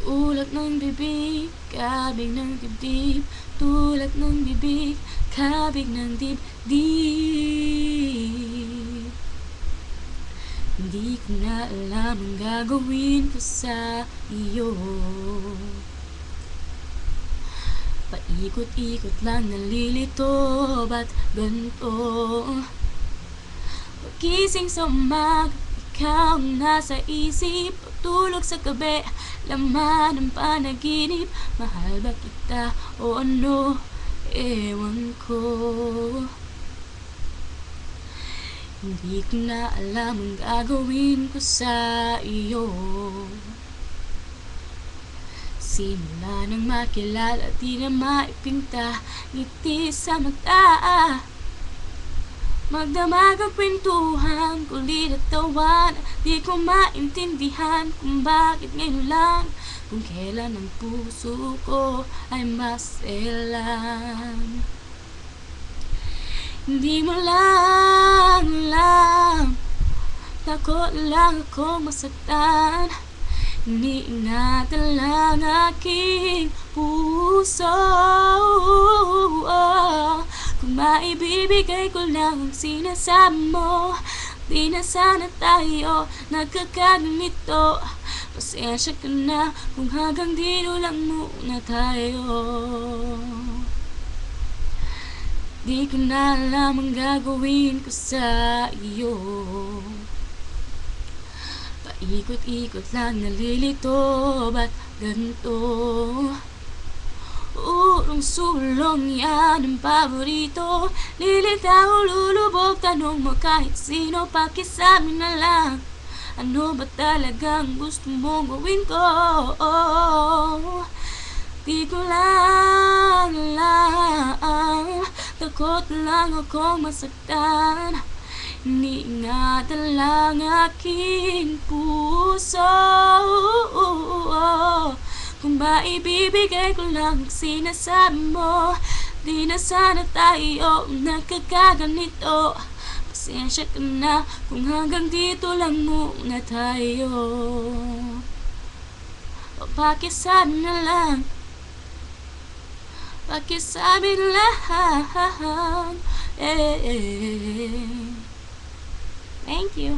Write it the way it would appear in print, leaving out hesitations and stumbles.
Ulak ng bibig, kabig ng dibdib. Tulak ng bibig, kabig ng dibdib. Hindi ko na alam ang gagawin ko sa iyo. Paikot-ikot lang nalilito, ba't ganito? Pagising sa umaga, ikaw ang nasa isip. Pagtulog sa gabi, laman ng panaginip. Mahal ba kita o ano? Ewan ko. Hindi ko na alam ang gagawin ko sa iyo. Simula nang makilala, di na maipinta ngiti sa mata. Magdamag ang kwentuhan, kulit at tawanan. Di ko maintindihan kung bakit ngayon lang, kung kailan ang puso ko ay maselan. Hindi mo lang alam, takot lang akong masaktan. Iniingatan lang aking puso. Kung maibibigay ko lang ang sinasabi mo, di na sana tayo nagkakaganito. Pasensya ka na kung hanggang dito lang muna tayo. Di ko na alam ang gagawin ko sa iyo. Paikot-ikot lang nalilito, ba't ganito? Ulong-sulong yan ang paborito. Lilitaw, lulubog, tanong mo kahit sino. Pakisabi na lang, ano ba talagang gusto mong gawin ko? Di ko lang alam, takot lang akong masaktan. Iniingatan lang aking puso. Kung maibibigay ko lang ang sinasabi mo, di na sana tayo nagkakaganito. Pasensya ka na kung hanggang dito lang muna tayo. O pakisabi na lang, pakisabi lang. Thank you.